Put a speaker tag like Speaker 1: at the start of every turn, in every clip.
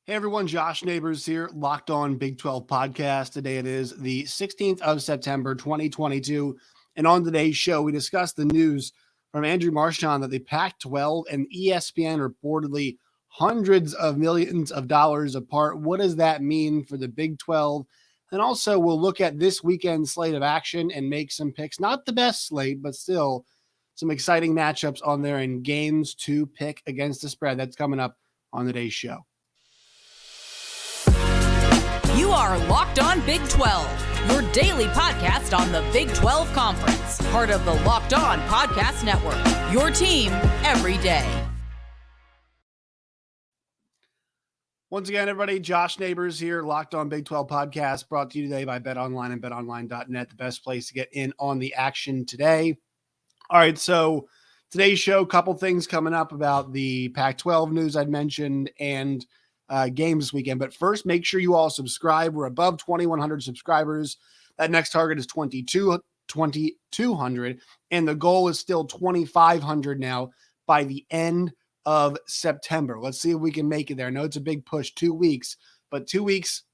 Speaker 1: Hey everyone, Josh Neighbors here, Locked On Big 12 podcast. Today it is the 16th of September, 2022. And on today's show, we discuss the news from Andrew Marchand that the Pac-12 and ESPN are reportedly hundreds of millions of dollars apart. What does that mean for the Big 12? And also, we'll look at this weekend's slate of action and make some picks. Not the best slate, but still some exciting matchups on there and games to pick against the spread. That's coming up on today's show.
Speaker 2: You are Locked On Big 12, your daily podcast on the Big 12 Conference, part of the Locked On Podcast Network, your team every day.
Speaker 1: Once again, everybody, Josh Neighbors here, Locked On Big 12 podcast, brought to you today by BetOnline and BetOnline.net, the best place to get in on the action today. All right, so today's show, couple things coming up about the Pac-12 news I'd mentioned and games this weekend. But first, make sure you all subscribe. We're above 2,100 subscribers. That next target is 2,200, and the goal is still 2,500 now by the end of September. Let's see if we can make it there. I know it's a big push, 2 weeks, but 2 weeks.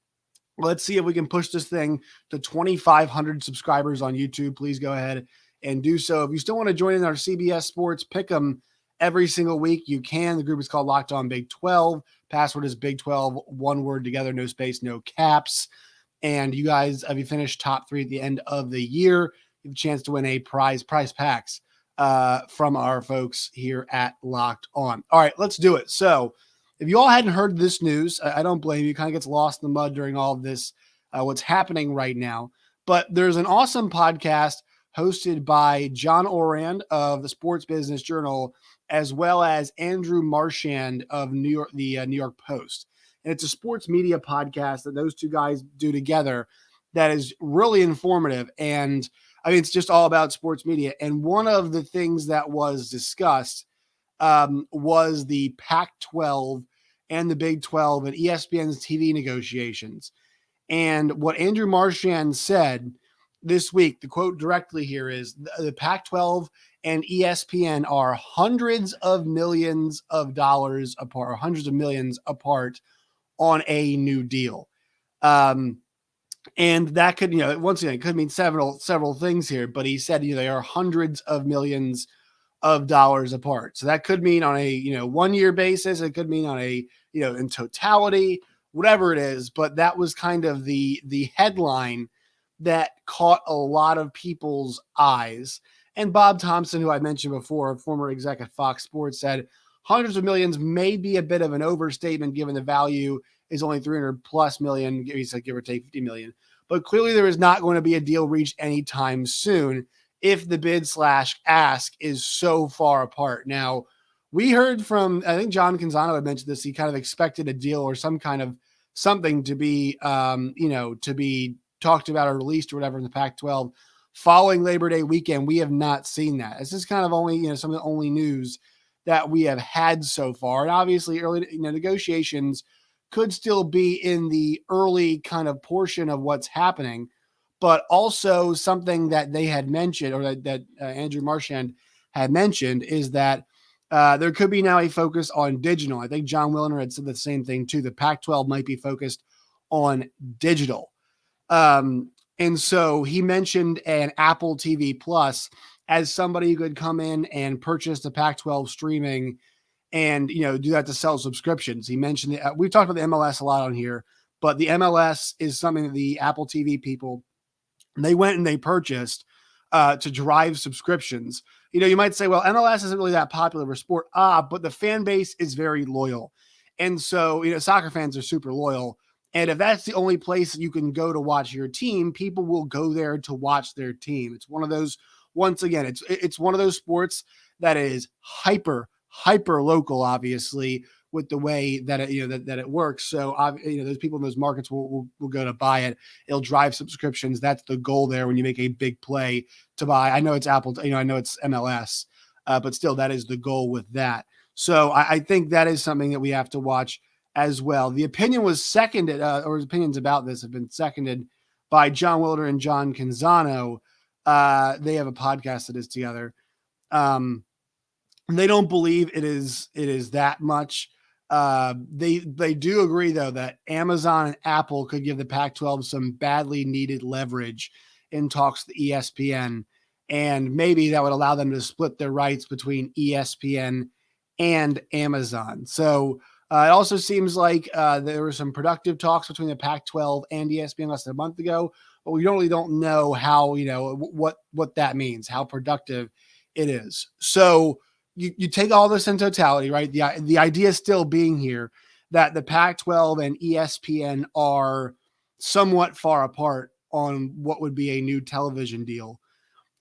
Speaker 1: Let's see if we can push this thing to 2,500 subscribers on YouTube. Please go ahead and do so. If you still want to join in our CBS Sports Pick'em every single week, you can. The group is called Locked On Big 12. Password is Big 12, one word together, no space, no caps. And you guys, if you finish top 3 at the end of the year, you have a chance to win a prize packs from our folks here at Locked On. All right, let's do it. So if you all hadn't heard this news, I don't blame you. It kind of gets lost in the mud during all of this, what's happening right now. But there's an awesome podcast hosted by John Ourand of the Sports Business Journal, as well as Andrew Marchand of New York Post. And it's a sports media podcast that those two guys do together that is really informative. And I mean, it's just all about sports media. And one of the things that was discussed was the Pac-12 and the Big 12 and ESPN's TV negotiations. And what Andrew Marchand said this week, the quote directly here is, the Pac-12 and ESPN are hundreds of millions of dollars apart, or hundreds of millions apart on a new deal. And that could, once again, it could mean several things here, but he said, they are hundreds of millions of dollars apart. So that could mean on a, 1 year basis. It could mean on a, in totality, whatever it is. But that was kind of the headline that caught a lot of people's eyes. And Bob Thompson, who I mentioned before, former exec at Fox Sports, said hundreds of millions may be a bit of an overstatement given the value is only 300 plus million. He said give or take 50 million. But clearly there is not going to be a deal reached anytime soon if the bid/ask is so far apart. Now, we heard from, I think John Canzano had mentioned this, he kind of expected a deal or some kind of something to be, to be talked about or released or whatever in the Pac-12 following Labor Day weekend. We have not seen that. This is kind of only, some of the only news that we have had so far. And obviously early, negotiations could still be in the early kind of portion of what's happening, but also something that they had mentioned, or that Andrew Marchand had mentioned, is that there could be now a focus on digital. I think John Willner had said the same thing too. The Pac-12 might be focused on digital. And so he mentioned an Apple TV Plus as somebody who could come in and purchase the Pac-12 streaming and, do that to sell subscriptions. He mentioned that we've talked about the MLS a lot on here, but the MLS is something that the Apple TV people, they went and they purchased to drive subscriptions. You might say, well, MLS isn't really that popular for sport. But the fan base is very loyal. And so, soccer fans are super loyal. And if that's the only place you can go to watch your team, people will go there to watch their team. It's one of those, once again, it's one of those sports that is hyper local, obviously, with the way that it, that it works. So, those people in those markets will go to buy it. It'll drive subscriptions. That's the goal there when you make a big play to buy. I know it's Apple, I know it's MLS, but still that is the goal with that. So I think that is something that we have to watch as well. The opinion was seconded, or his opinions about this have been seconded by John Wilder and John Canzano. They have a podcast that is together. They don't believe it is that much. They do agree, though, that Amazon and Apple could give the Pac-12 some badly needed leverage in talks with ESPN, and maybe that would allow them to split their rights between ESPN and Amazon. So it also seems like there were some productive talks between the Pac-12 and ESPN less than a month ago, but we really don't know how, what that means, how productive it is. So you take all this in totality, right? The idea still being here that the Pac-12 and ESPN are somewhat far apart on what would be a new television deal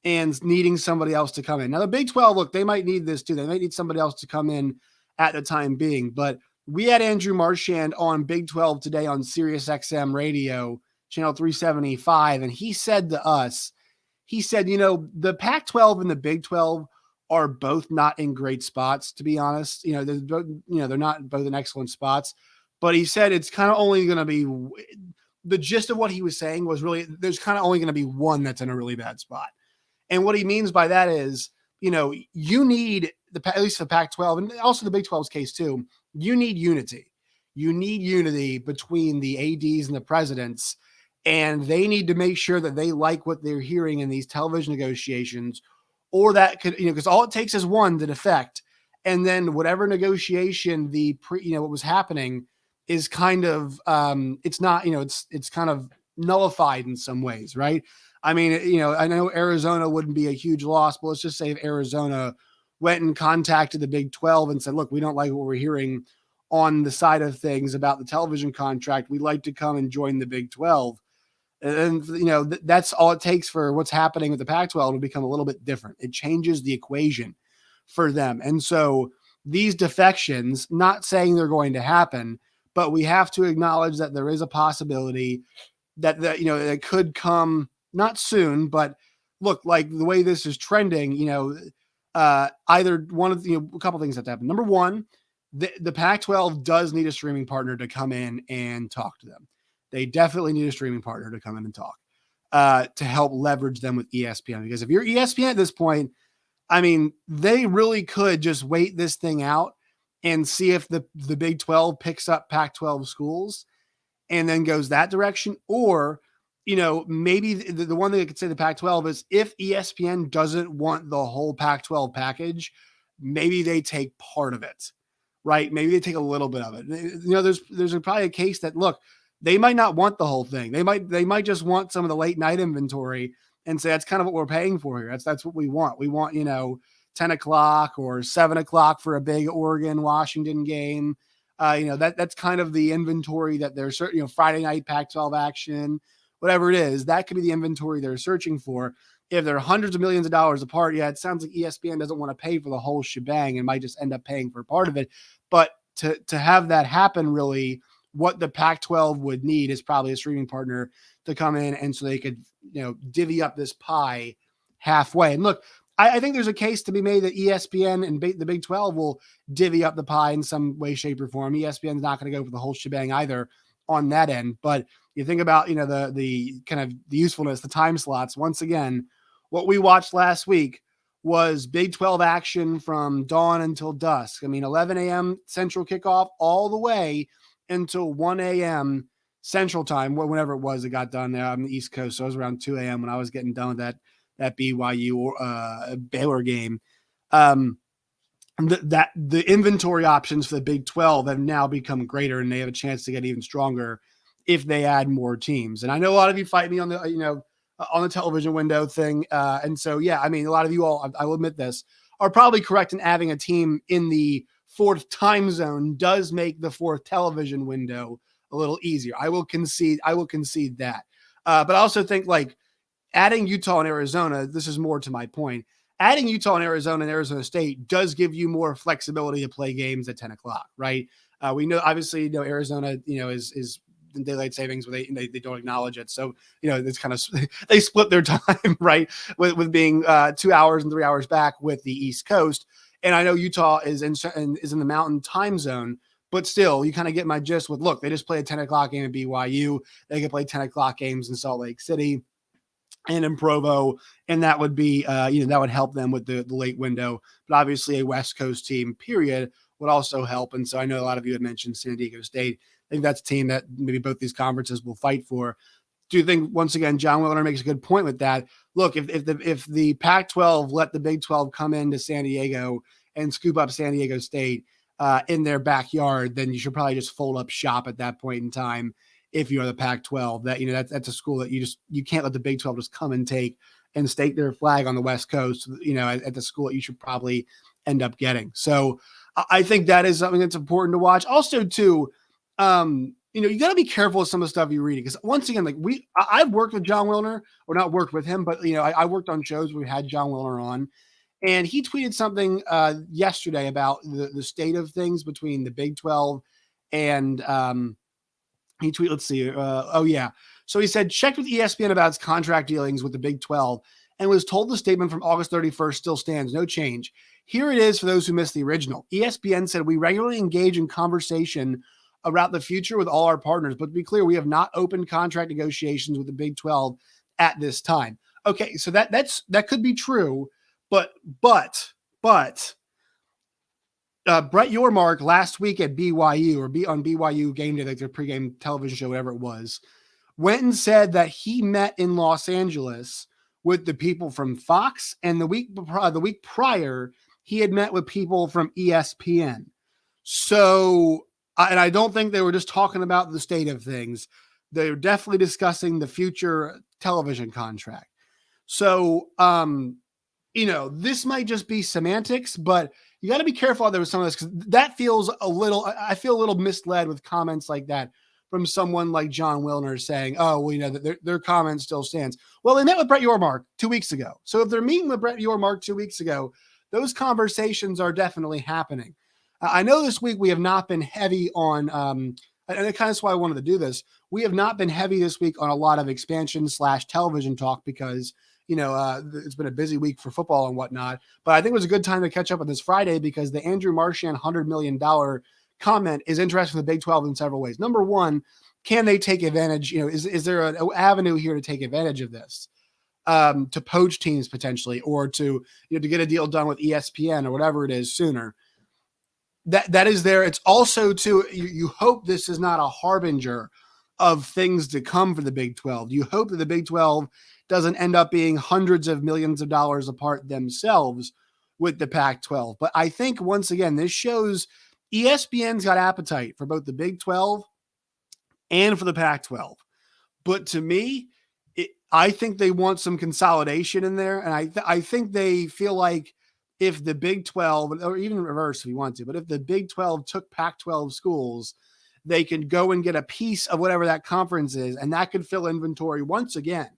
Speaker 1: and needing somebody else to come in. Now, the Big 12, look, they might need this too. They might need somebody else to come in at the time being. But we had Andrew Marchand on Big 12 today on Sirius XM radio, channel 375, and he said to us, the Pac-12 and the Big 12 are both not in great spots, to be honest. They're not both in excellent spots. But he said it's kind of only going to be the gist of what he was saying was really there's kind of only going to be one that's in a really bad spot. And what he means by that is, you need at least the Pac-12 and also the Big 12's case too. You need unity. You need unity between the ADs and the presidents, and they need to make sure that they like what they're hearing in these television negotiations, or that could, because all it takes is one to defect, and then whatever negotiation what was happening is kind of it's not, it's kind of nullified in some ways, right? I mean, I know Arizona wouldn't be a huge loss, but let's just say if Arizona went and contacted the Big 12 and said, look, we don't like what we're hearing on the side of things about the television contract. We'd like to come and join the Big 12. And, that's all it takes for what's happening with the Pac-12 to become a little bit different. It changes the equation for them. And so these defections, not saying they're going to happen, but we have to acknowledge that there is a possibility that it could come not soon, but look, like the way this is trending, either one of a couple things have to happen. Number one, the Pac-12 does need a streaming partner to come in and talk to them. They definitely need a streaming partner to come in and talk to help leverage them with ESPN. Because if you're ESPN at this point, I mean, they really could just wait this thing out and see if the Big 12 picks up Pac-12 schools and then goes that direction. Or, maybe the one thing I could say the Pac-12 is if ESPN doesn't want the whole Pac-12 package, maybe they take part of it, right? Maybe they take a little bit of it. There's probably a case that, look, they might not want the whole thing. They might just want some of the late night inventory and say, that's kind of what we're paying for here. That's what we want. We want, 10 o'clock or 7 o'clock for a big Oregon Washington game. That's kind of the inventory that they're certain, Friday night Pac-12 action, whatever it is, that could be the inventory they're searching for. If they're hundreds of millions of dollars apart, it sounds like ESPN doesn't want to pay for the whole shebang and might just end up paying for part of it. But to have that happen, really, what the Pac-12 would need is probably a streaming partner to come in, and so they could, divvy up this pie halfway. And look, I think there's a case to be made that ESPN and the Big 12 will divvy up the pie in some way, shape, or form. ESPN's not going to go for the whole shebang either on that end. But you think about, the kind of the usefulness, the time slots. Once again, what we watched last week was Big 12 action from dawn until dusk. I mean, 11 a.m. Central kickoff all the way until 1 a.m. Central time, whenever it was, it got done there on the East Coast. So it was around 2 a.m. when I was getting done with that BYU Baylor game. The inventory options for the Big 12 have now become greater, and they have a chance to get even stronger if they add more teams. And I know a lot of you fight me on the on the television window thing, and so a lot of you all, I will admit this, are probably correct in having a team in the fourth time zone does make the fourth television window a little easier. I will concede that, but I also think like adding Utah and Arizona, this is more to my point. Adding Utah and Arizona State does give you more flexibility to play games at 10 o'clock, right? We know, obviously, Arizona, is daylight savings where they don't acknowledge it. So, it's kind of, they split their time, right? With being 2 hours and 3 hours back with the East Coast. And I know Utah is in the mountain time zone, but still, you kind of get my gist with, look, they just play a 10 o'clock game at BYU. They can play 10 o'clock games in Salt Lake City and in Provo, and that would be, that would help them with the late window. But obviously a West Coast team, period, would also help. And so I know a lot of you had mentioned San Diego State. I think that's a team that maybe both these conferences will fight for. Do you think, once again, John Wilner makes a good point with that? Look, if the Pac-12 let the Big 12 come into San Diego and scoop up San Diego State in their backyard, then you should probably just fold up shop at that point in time. If you are the Pac-12, that's a school that you can't let the Big 12 just come and take and stake their flag on the West Coast, at the school that you should probably end up getting. So I think that is something that's important to watch. Also, too, you got to be careful with some of the stuff you're reading, because once again, I've worked with John Wilner, or not worked with him, but I worked on shows where we had John Wilner on, and he tweeted something yesterday about the state of things between the Big 12 and he tweeted, let's see. So he said, checked with ESPN about its contract dealings with the Big 12 and was told the statement from August 31st still stands, no change. Here it is for those who missed the original. ESPN said, we regularly engage in conversation about the future with all our partners, but to be clear, we have not opened contract negotiations with the Big 12 at this time. Okay, so that could be true, but Brett Yormark last week at BYU on BYU Game Day, like their pregame television show, whatever it was, went and said that he met in Los Angeles with the people from Fox, and the week prior, he had met with people from ESPN. So, and I don't think they were just talking about the state of things. They were definitely discussing the future television contract. So, this might just be semantics, but you got to be careful out there with some of this, because that feels I feel a little misled with comments like that from someone like John Wilner saying, oh, well, their comment still stands. Well, they met with Brett Yormark 2 weeks ago. So if they're meeting with Brett Yormark 2 weeks ago, those conversations are definitely happening. I know this week we have not been heavy on, and it kind of is why I wanted to do this. We have not been heavy this week on a lot of expansion/television talk because, it's been a busy week for football and whatnot. But I think it was a good time to catch up on this Friday, because the Andrew Marchand $100 million comment is interesting for the Big 12 in several ways. Number one, can they take advantage? Is there an avenue here to take advantage of this, to poach teams potentially, or to get a deal done with ESPN or whatever it is sooner? That is there. It's also you hope this is not a harbinger of things to come for the Big 12. You hope that the Big 12 doesn't end up being hundreds of millions of dollars apart themselves with the Pac-12. But I think, once again, this shows ESPN's got appetite for both the Big 12 and for the Pac-12. But to me, I think they want some consolidation in there. And I think they feel like if the Big 12, or even reverse if you want to, but if the Big 12 took Pac-12 schools, they could go and get a piece of whatever that conference is, and that could fill inventory. Once again,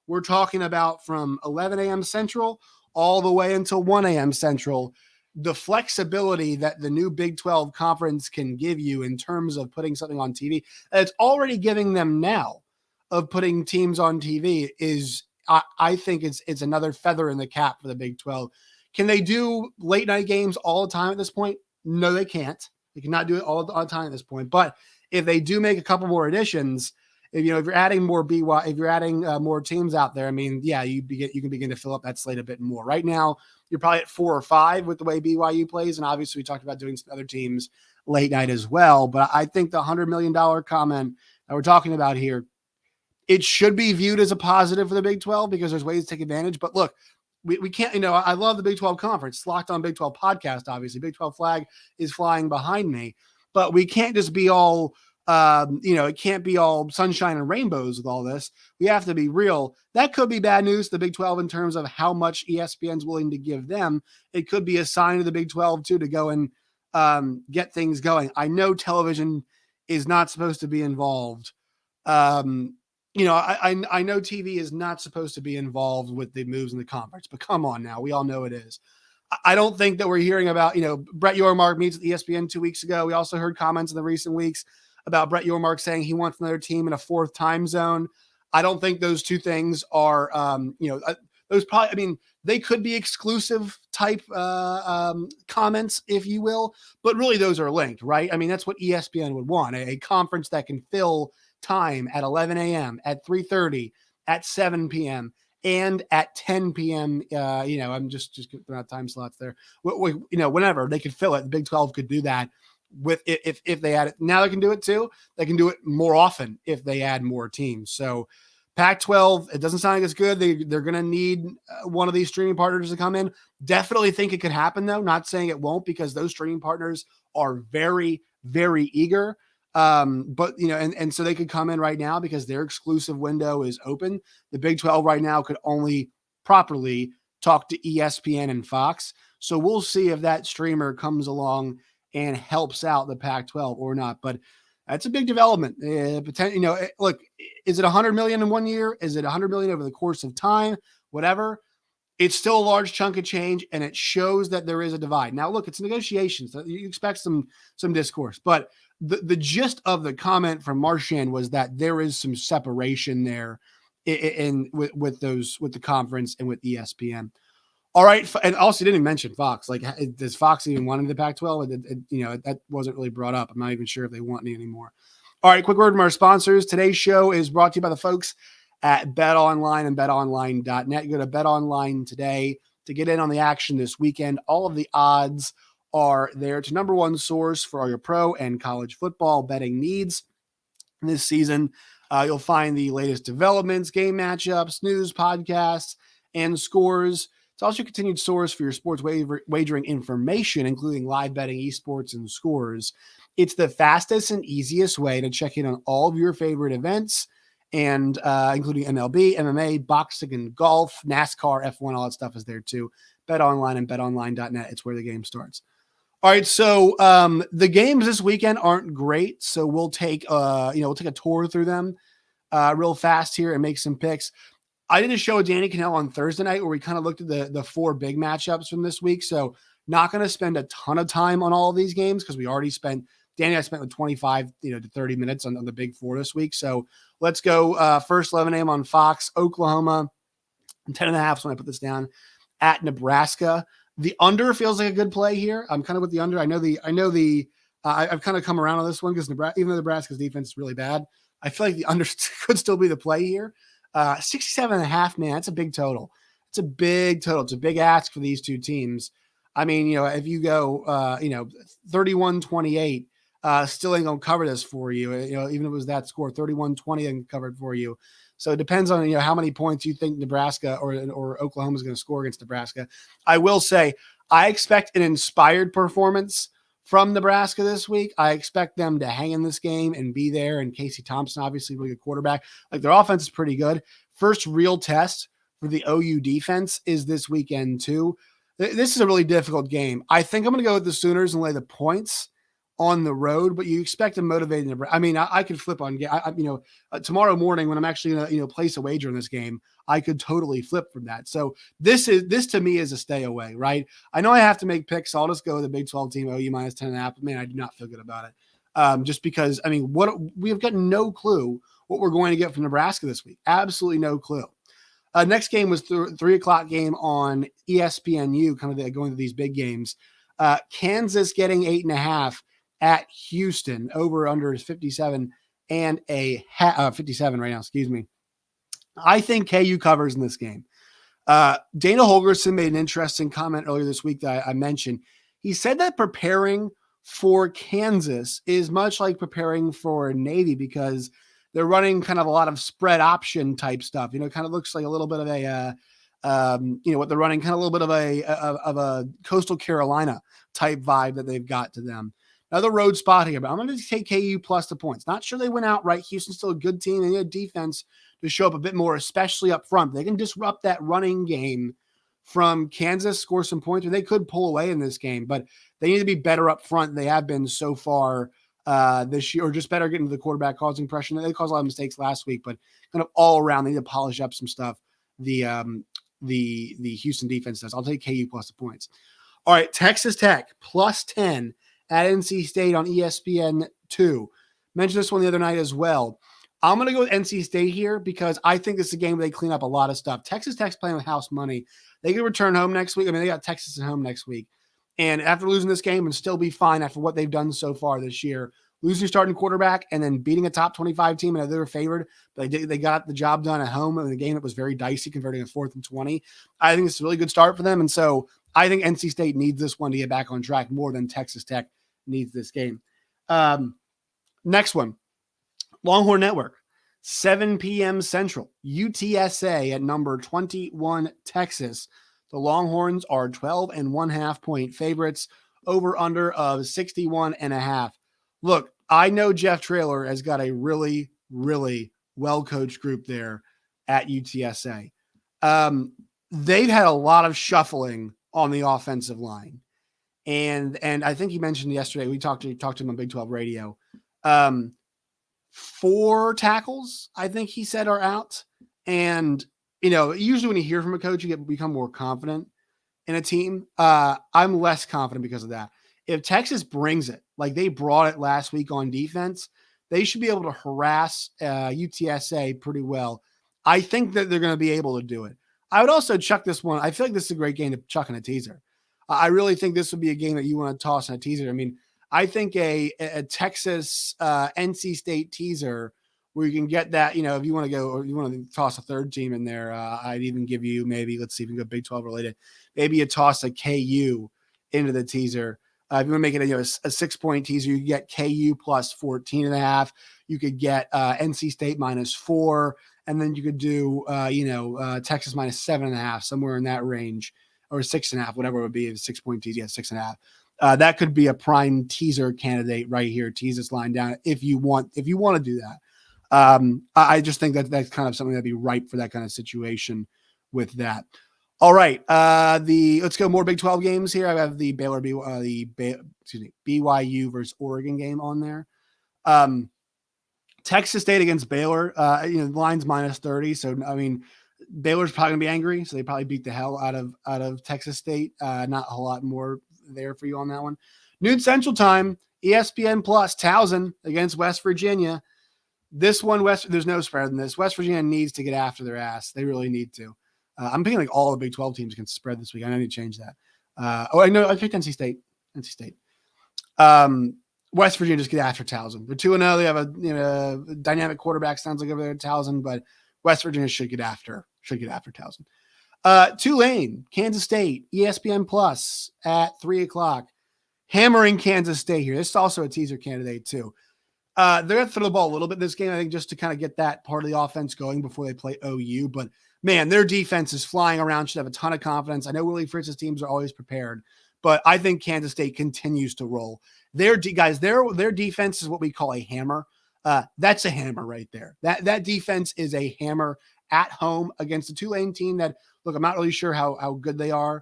Speaker 1: we're talking about from 11 a.m. Central all the way until 1 a.m. Central, the flexibility that the new Big 12 conference can give you in terms of putting something on TV, it's already giving them now of putting teams on TV, is I think it's another feather in the cap for the Big 12. Can they do late night games all the time at this point? No, they can't. They cannot do it all the time at this point. But if they do make a couple more additions, if you're adding more if you're adding more teams out there, you can begin to fill up that slate a bit more. Right now, you're probably at 4 or 5 with the way BYU plays, and obviously we talked about doing some other teams late night as well. But I think the $100 million comment that we're talking about here, it should be viewed as a positive for the Big 12, because there's ways to take advantage. But look, we can't, I love the Big 12 conference. It's Locked On Big 12 podcast, obviously. Big 12 flag is flying behind me. But we can't just be all, it can't be all sunshine and rainbows with all this. We have to be real. That could be bad news to the Big 12 in terms of how much ESPN's willing to give them. It could be a sign of the Big 12, too, to go and get things going. I know television is not supposed to be involved. I know TV is not supposed to be involved with the moves in the conference, but come on now. We all know it is. I don't think that we're hearing about, Brett Yormark meets with ESPN 2 weeks ago. We also heard comments in the recent weeks about Brett Yormark saying he wants another team in a 4th time zone. I don't think those two things are, those probably, they could be exclusive type comments, if you will, but really those are linked, right? That's what ESPN would want, a conference that can fill time at 11 a.m., at 3:30, at 7 p.m., and at 10 p.m. I'm just throwing out time slots there. Whenever they could fill it, the Big 12 could do that with if they add it. Now they can do it too. They can do it more often if they add more teams. So Pac-12, it doesn't sound like it's good. They're going to need one of these streaming partners to come in. Definitely think it could happen, though. Not saying it won't, because those streaming partners are very, very eager. But so they could come in right now because their exclusive window is open. The Big 12 right now could only properly talk to ESPN and Fox. So we'll see if that streamer comes along and helps out the Pac-12 or not. But that's a big development. Look, is it 100 million in 1 year? Is it 100 million over the course of time? Whatever. It's still a large chunk of change, and it shows that there is a divide. Now, look, it's negotiations. So you expect some discourse, but the gist of the comment from Marchand was that there is some separation there with the conference and with ESPN. All right, and also you didn't mention Fox. Like, does Fox even want the Pac-12? That wasn't really brought up. I'm not even sure if they want any anymore. All right, quick word from our sponsors. Today's show is brought to you by the folks at BetOnline and BetOnline.net. Go to BetOnline today to get in on the action this weekend. All of the odds are there. It's number one source for all your pro and college football betting needs this season. You'll find the latest developments, game matchups, news, podcasts, and scores. It's also a continued source for your sports wagering information, including live betting, esports, and scores. It's the fastest and easiest way to check in on all of your favorite events, and including MLB, MMA, boxing, and golf, NASCAR, F1, all that stuff is there too. BetOnline and BetOnline.net. It's where the game starts. All right, so the games this weekend aren't great, so we'll take a tour through them real fast here and make some picks. I did a show with Danny Cannell on Thursday night where we kind of looked at the four big matchups from this week. So not going to spend a ton of time on all of these games because we already spent Danny and I spent 25 to 30 minutes on the big four this week. So let's go first 11 a.m. on Fox, Oklahoma, 10.5 when I put this down, at Nebraska. The under feels like a good play here. I'm kind of with the under. I've kind of come around on this one because even though Nebraska's defense is really bad, I feel like the under could still be the play here. 67.5, man, that's a big total. It's a big total. It's a big ask for these two teams. I mean, if you go, 31-28, still ain't going to cover this for you. Even if it was that score, 31-20 and covered for you. So it depends on, how many points you think Nebraska or Oklahoma is going to score against Nebraska. I will say, I expect an inspired performance from Nebraska this week. I expect them to hang in this game and be there. And Casey Thompson, obviously, really good quarterback. Like, their offense is pretty good. First real test for the OU defense is this weekend too. This is a really difficult game. I think I'm going to go with the Sooners and lay the points on the road, but you expect a motivated Nebraska. I mean, I could flip on, tomorrow morning when I'm actually going to, place a wager in this game, I could totally flip from that. So this to me is a stay away, right? I know I have to make picks, so I'll just go with the Big 12 team, OU minus 10.5. But man, I do not feel good about it. Just because, we have got no clue what we're going to get from Nebraska this week. Absolutely no clue. Next game was 3 o'clock game on ESPNU, kind of going to these big games. Kansas getting 8.5 at Houston. Over under is 57 and 57 right now. Excuse me. I think KU covers in this game. Dana Holgerson made an interesting comment earlier this week that I mentioned. He said that preparing for Kansas is much like preparing for Navy because they're running kind of a lot of spread option type stuff. Kind of looks like a little bit of a, what they're running, kind of a little bit of a Coastal Carolina type vibe that they've got to them. Another road spot here, but I'm going to take KU plus the points. Not sure they went out right. Houston's still a good team. They need a defense to show up a bit more, especially up front. They can disrupt that running game from Kansas, score some points, or they could pull away in this game, but they need to be better up front than they have been so far this year, or just better getting to the quarterback, causing pressure. They caused a lot of mistakes last week, but kind of all around, they need to polish up some stuff. The Houston defense does. I'll take KU plus the points. All right, Texas Tech plus 10 at NC State on ESPN2. Mentioned this one the other night as well. I'm going to go with NC State here because I think this is a game where they clean up a lot of stuff. Texas Tech's playing with house money. They can return home next week. They got Texas at home next week. And after losing this game and still be fine after what they've done so far this year, losing your starting quarterback and then beating a top 25 team. And they were favored, but they got the job done at home in a game that was very dicey, converting a 4th and 20. I think it's a really good start for them. And so I think NC State needs this one to get back on track more than Texas Tech needs this game. Next one, Longhorn Network, 7 p.m. Central, UTSA at number 21, Texas. The Longhorns are 12.5 point favorites, over under of 61.5. Look, I know Jeff Traylor has got a really, really well-coached group there at UTSA. They've had a lot of shuffling on the offensive line. And I think he mentioned yesterday, we talked to him on Big 12 radio. 4 tackles, I think he said, are out. And, usually when you hear from a coach, you become more confident in a team. I'm less confident because of that. If Texas brings it, like they brought it last week on defense, they should be able to harass UTSA pretty well. I think that they're going to be able to do it. I would also chuck this one. I feel like this is a great game to chuck in a teaser. I really think this would be a game that you want to toss in a teaser. I mean, I think a Texas NC State teaser where you can get that, if you want to go or you want to toss a third team in there, I'd even give you maybe, let's see if we can go Big 12 related, maybe you toss a KU into the teaser. If you want to make it a 6-point teaser, you get KU plus 14.5. You could get NC State -4, and then you could do Texas -7.5, somewhere in that range, or 6.5, whatever it would be. A 6-point teaser, 6.5. That could be a prime teaser candidate right here. Tease this line down if you want to do that. I just think that's kind of something that'd be ripe for that kind of situation with that. All right. Let's go more Big 12 games here. I have the BYU versus Oregon game on there. Texas State against Baylor. The line's -30. So, I mean, Baylor's probably gonna be angry. So they probably beat the hell out of Texas State. Not a whole lot more there for you on that one. Noon Central Time, ESPN Plus, Towson against West Virginia. This one, there's no spread in this. West Virginia needs to get after their ass. They really need to. I'm picking like all the Big 12 teams against spread this week. I need to change that. I know I picked NC State. West Virginia just get after Towson. They're 2-0. They have a dynamic quarterback, sounds like over there at Towson, but West Virginia should get after Towson. Tulane, Kansas State, ESPN Plus at 3:00. Hammering Kansas State here. This is also a teaser candidate too. They're going to throw the ball a little bit this game, I think, just to kind of get that part of the offense going before they play OU. But, man, their defense is flying around, should have a ton of confidence. I know Willie Fritz's teams are always prepared, but I think Kansas State continues to roll. Their defense is what we call a hammer. That's a hammer right there. That defense is a hammer at home against a Tulane team that, look, I'm not really sure how good they are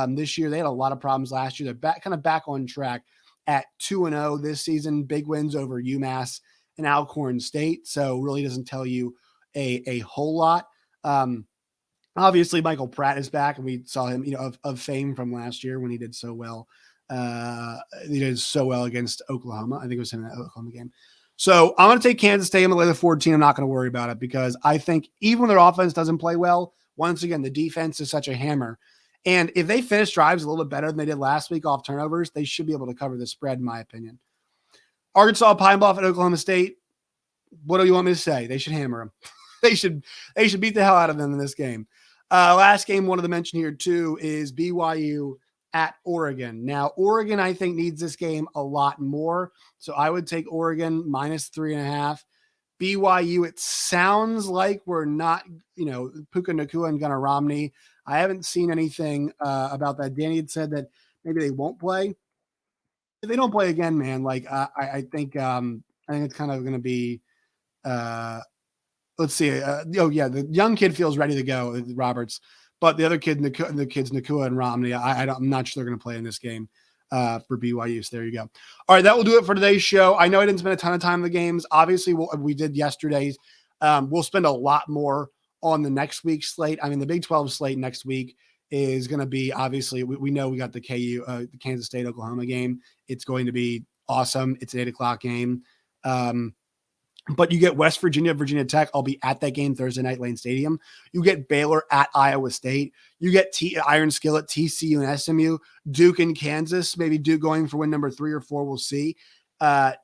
Speaker 1: this year. They had a lot of problems last year. They're kind of back on track at 2-0 this season, big wins over UMass and Alcorn State. So really doesn't tell you a whole lot. Obviously Michael Pratt is back, and we saw him, of fame from last year when he did so well. He did so well against Oklahoma. I think it was him in that Oklahoma game. So I'm going to take Kansas State. I'm going to lay the 14. I'm not going to worry about it because I think even when their offense doesn't play well, once again, the defense is such a hammer. And if they finish drives a little bit better than they did last week off turnovers, they should be able to cover the spread, in my opinion. Arkansas, Pine Bluff at Oklahoma State. What do you want me to say? They should hammer them. They should beat the hell out of them in this game. Last game, wanted to mention here too, is BYU at Oregon. Now, Oregon, I think, needs this game a lot more. So I would take Oregon -3.5. BYU, it sounds like we're not, Puka Nacua and Gunnar Romney. I haven't seen anything about that. Danny had said that maybe they won't play. If they don't play again, man, I think it's kind of going to be, let's see. The young kid feels ready to go, Roberts, but the other kid, the kids Nacua and Romney, I'm not sure they're going to play in this game for BYU. So there you go. All right, that will do it for today's show. I know I didn't spend a ton of time in the games. Obviously, we did yesterday's. We'll spend a lot more on the next week's slate. I mean, the Big 12 slate next week is going to be, obviously, we know we got the the Kansas State Oklahoma game. It's going to be awesome. It's an 8:00 game. But you get West Virginia, Virginia Tech. I'll be at that game Thursday night, Lane Stadium. You get Baylor at Iowa State. You get Iron Skillet, TCU and SMU, Duke and Kansas. Maybe Duke going for win number 3 or 4. We'll see.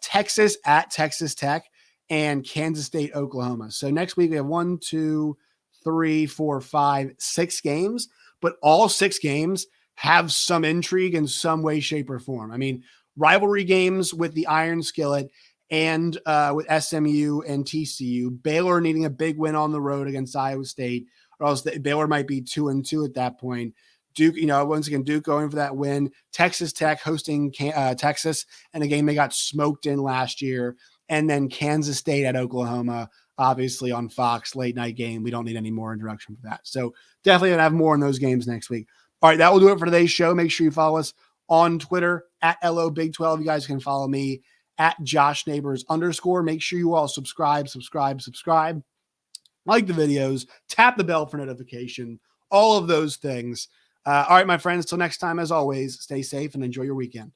Speaker 1: Texas at Texas Tech, and Kansas State, Oklahoma. So next week we have 1, 2, 3, 4, 5, 6 games, but all 6 games have some intrigue in some way, shape, or form. I mean, rivalry games with the Iron Skillet and with SMU and TCU. Baylor needing a big win on the road against Iowa State, or else Baylor might be 2-2 at that point. Duke, once again, Duke going for that win. Texas Tech hosting Texas in a game they got smoked in last year. And then Kansas State at Oklahoma, obviously on Fox, late night game. We don't need any more introduction for that. So definitely going to have more in those games next week. All right, that will do it for today's show. Make sure you follow us on Twitter at LO Big 12. You guys can follow me at Josh Neighbors _. Make sure you all subscribe. Like the videos, tap the bell for notification, all of those things. All right, my friends, till next time, as always, stay safe and enjoy your weekend.